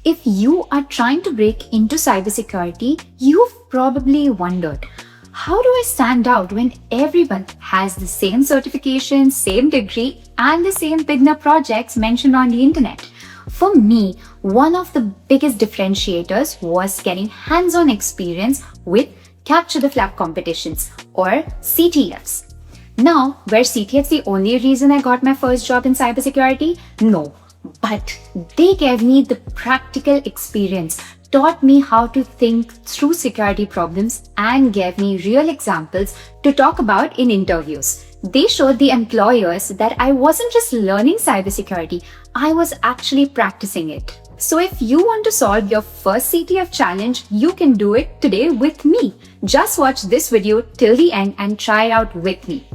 If you are trying to break into cybersecurity, you've probably wondered, how do I stand out when everyone has the same certification, same degree, and the same beginner projects mentioned on the internet? For me, one of the biggest differentiators was getting hands-on experience with Capture the Flag competitions, or CTFs. Now, were CTFs the only reason I got my first job in cybersecurity? No. But they gave me the practical experience, taught me how to think through security problems, and gave me real examples to talk about in interviews. They showed the employers that I wasn't just learning cybersecurity, I was actually practicing it. So if you want to solve your first CTF challenge, you can do it today with me. Just watch this video till the end and try it out with me.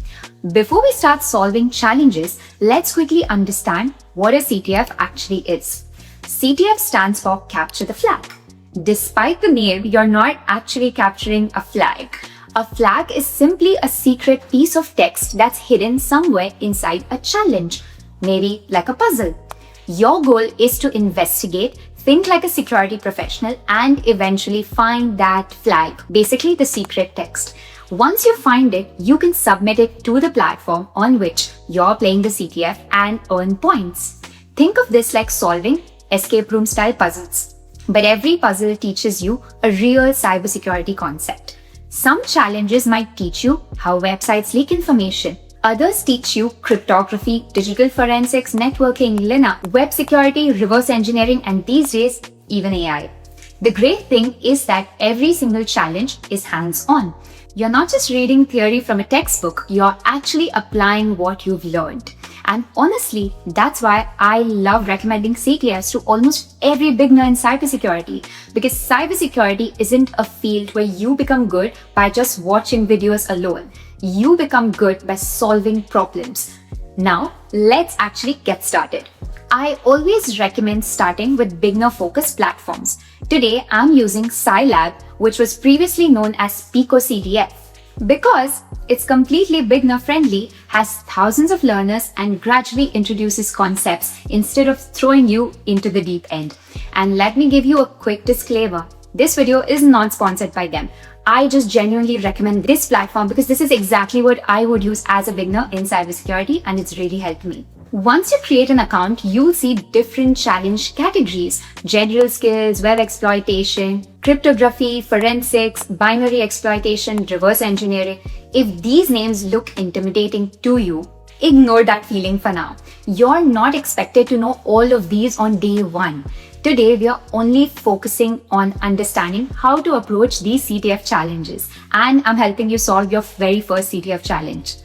Before we start solving challenges, let's quickly understand what a CTF actually is. CTF stands for Capture the Flag. Despite the name, you're not actually capturing a flag. A flag is simply a secret piece of text that's hidden somewhere inside a challenge, maybe like a puzzle. Your goal is to investigate, think like a security professional, and eventually find that flag, basically the secret text. Once you find it, you can submit it to the platform on which you're playing the CTF and earn points. Think of this like solving escape room style puzzles. But every puzzle teaches you a real cybersecurity concept. Some challenges might teach you how websites leak information. Others teach you cryptography, digital forensics, networking, Linux, web security, reverse engineering, and these days, even AI. The great thing is that every single challenge is hands-on. You're not just reading theory from a textbook, you're actually applying what you've learned. And honestly, that's why I love recommending CTFs to almost every beginner in cybersecurity, because cybersecurity isn't a field where you become good by just watching videos alone. You become good by solving problems. Now, let's actually get started. I always recommend starting with beginner-focused platforms. Today, I'm using Scilab, which was previously known as Pico CTF, because it's completely beginner-friendly, has thousands of learners, and gradually introduces concepts instead of throwing you into the deep end. And let me give you a quick disclaimer. This video is not sponsored by them. I just genuinely recommend this platform because this is exactly what I would use as a beginner in cybersecurity, and it's really helped me. Once you create an account, you'll see different challenge categories: general skills, web exploitation, cryptography, forensics, binary exploitation, reverse engineering. If these names look intimidating to you, ignore that feeling for now. You're not expected to know all of these on day one. Today, we are only focusing on understanding how to approach these CTF challenges, and I'm helping you solve your very first CTF challenge.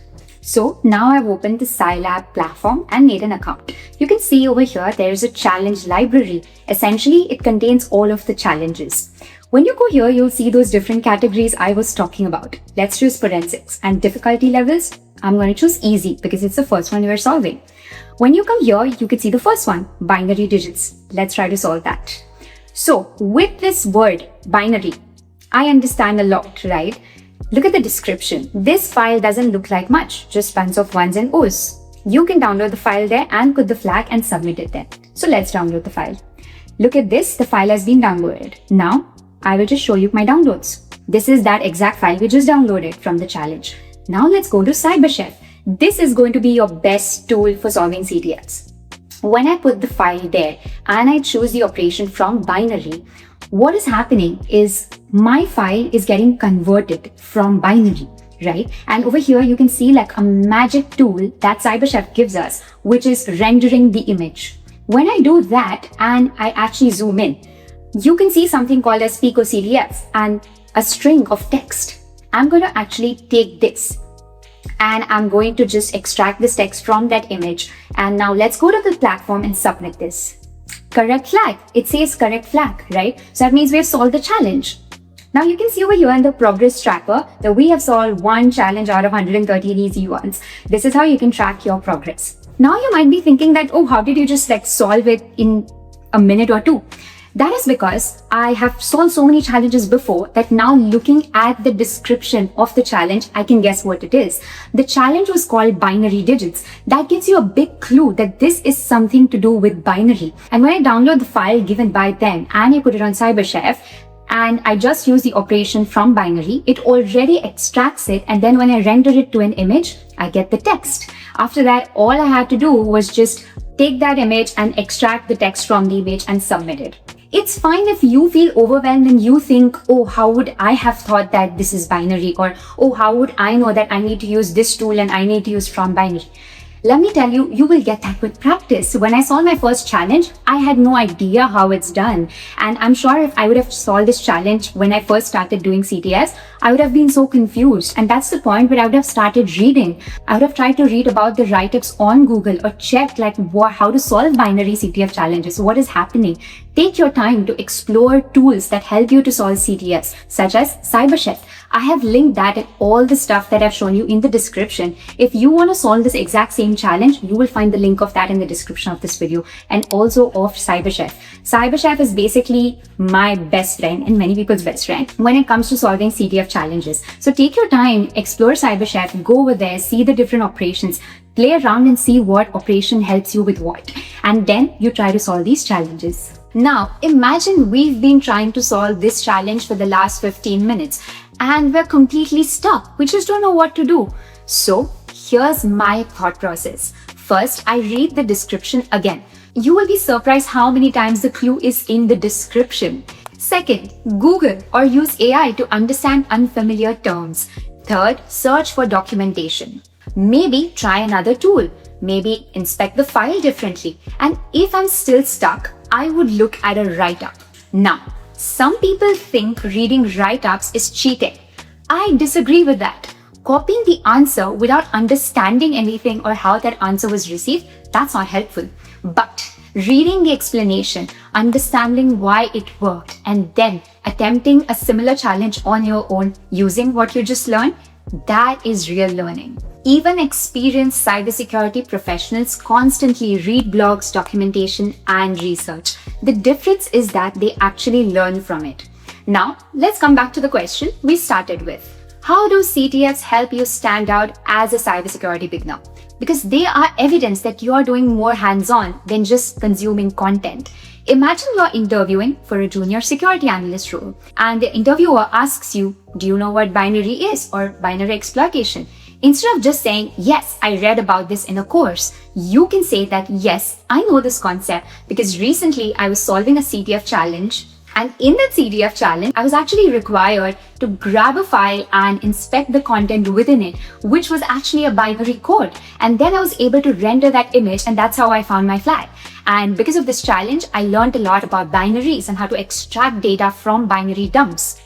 So now I've opened the Scilab platform and made an account. You can see over here there is a challenge library. Essentially, it contains all of the challenges. When you go here, you'll see those different categories I was talking about. Let's choose forensics, and difficulty levels, I'm going to choose easy because it's the first one we're solving. When you come here, you can see the first one, binary digits. Let's try to solve that. So with this word, binary, I understand a lot, right? Look at the description. This file doesn't look like much, just bunch of ones and O's. You can download the file there and put the flag and submit it there. So let's download the file. Look at this, the file has been downloaded. Now, I will just show you my downloads. This is that exact file we just downloaded from the challenge. Now let's go to CyberChef. This is going to be your best tool for solving CTFs. When I put the file there and I choose the operation from binary, what is happening is my file is getting converted from binary, right? And over here, you can see like a magic tool that CyberChef gives us, which is rendering the image. When I do that and I actually zoom in, you can see something called as Pico CTF and a string of text. I'm going to actually take this and I'm going to just extract this text from that image. And now let's go to the platform and submit this. Correct flag. It says correct flag, right? So that means we have solved the challenge. Now you can see over here in the progress tracker that we have solved one challenge out of 113 easy ones. This is how you can track your progress. Now you might be thinking that, oh, how did you just solve it in a minute or two? That is because I have solved so many challenges before that now looking at the description of the challenge, I can guess what it is. The challenge was called binary digits. That gives you a big clue that this is something to do with binary. And when I download the file given by them and I put it on CyberChef, and I just use the operation from binary, it already extracts it, and then when I render it to an image, I get the text. After that, all I had to do was just take that image and extract the text from the image and submit it. It's fine if you feel overwhelmed and you think, oh, how would I have thought that this is binary? Or, oh, how would I know that I need to use this tool and I need to use from binary? Let me tell you, you will get that with practice. When I solved my first challenge, I had no idea how it's done. And I'm sure if I would have solved this challenge when I first started doing CTFs, I would have been so confused. And that's the point where I would have started reading. I would have tried to read about the write-ups on Google or check like how to solve binary CTF challenges. What is happening? Take your time to explore tools that help you to solve CTFs, such as CyberChef. I have linked that and all the stuff that I've shown you in the description. If you want to solve this exact same challenge, you will find the link of that in the description of this video and also of CyberChef. CyberChef is basically my best friend and many people's best friend when it comes to solving CTF challenges. So take your time, explore CyberChef, go over there, see the different operations, play around and see what operation helps you with what. And then you try to solve these challenges. Now, imagine we've been trying to solve this challenge for the last 15 minutes and we're completely stuck. We just don't know what to do. So here's my thought process. First, I read the description again. You will be surprised how many times the clue is in the description. Second, Google or use AI to understand unfamiliar terms. Third, search for documentation. Maybe try another tool. Maybe inspect the file differently. And if I'm still stuck, I would look at a write-up. Now, some people think reading write-ups is cheating. I disagree with that. Copying the answer without understanding anything or how that answer was received, that's not helpful. But reading the explanation, understanding why it worked, and then attempting a similar challenge on your own using what you just learned, that is real learning. Even experienced cybersecurity professionals constantly read blogs, documentation, and research. The difference is that they actually learn from it. Now, let's come back to the question we started with. How do CTFs help you stand out as a cybersecurity beginner? Because they are evidence that you are doing more hands-on than just consuming content. Imagine you're interviewing for a junior security analyst role, and the interviewer asks you, do you know what binary is or binary exploitation? Instead of just saying, yes, I read about this in a course, you can say that, yes, I know this concept because recently I was solving a CTF challenge. And in that CTF challenge, I was actually required to grab a file and inspect the content within it, which was actually a binary code. And then I was able to render that image, and that's how I found my flag. And because of this challenge, I learned a lot about binaries and how to extract data from binary dumps.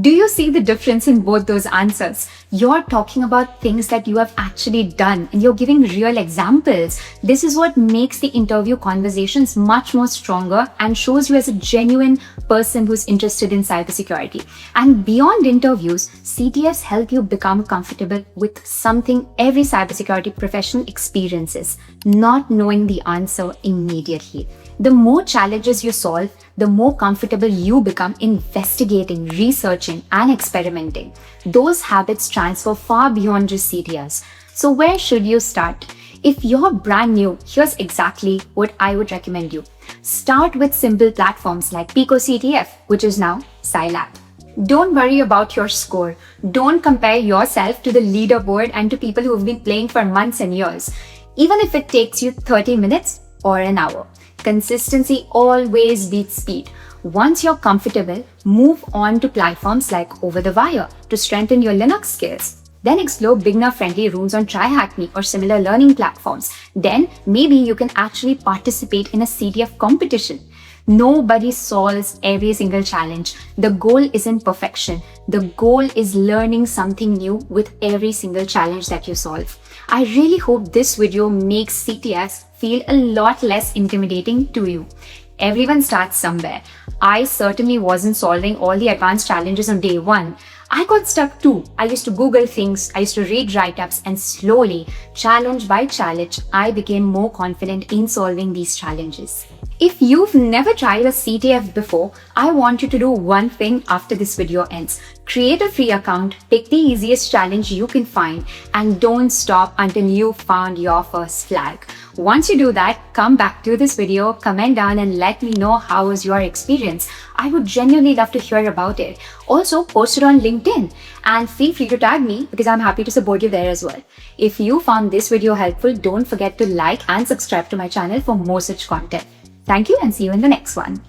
Do you see the difference in both those answers? You're talking about things that you have actually done and you're giving real examples. This is what makes the interview conversations much more stronger and shows you as a genuine person who's interested in cybersecurity. And beyond interviews, CTFs help you become comfortable with something every cybersecurity professional experiences, not knowing the answer immediately. The more challenges you solve, the more comfortable you become investigating, researching, and experimenting. Those habits transfer far beyond just CTFs. So where should you start? If you're brand new, here's exactly what I would recommend you. Start with simple platforms like Pico CTF, which is now Scilab. Don't worry about your score. Don't compare yourself to the leaderboard and to people who have been playing for months and years. Even if it takes you 30 minutes or an hour. Consistency always beats speed. Once you're comfortable, move on to platforms like Over the Wire to strengthen your Linux skills. Then explore beginner-friendly rooms on TryHackMe or similar learning platforms. Then maybe you can actually participate in a CTF competition. Nobody solves every single challenge. The goal isn't perfection. The goal is learning something new with every single challenge that you solve. I really hope this video makes CTFs feel a lot less intimidating to you. Everyone starts somewhere. I certainly wasn't solving all the advanced challenges on day one. I got stuck too. I used to Google things, I used to read write-ups, and slowly, challenge by challenge, I became more confident in solving these challenges. If you've never tried a CTF before, I want you to do one thing after this video ends. Create a free account, pick the easiest challenge you can find, and don't stop until you found your first flag. Once you do that, come back to this video, comment down and let me know how was your experience. I would genuinely love to hear about it. Also, post it on LinkedIn and feel free to tag me because I'm happy to support you there as well. If you found this video helpful, don't forget to like and subscribe to my channel for more such content. Thank you and see you in the next one.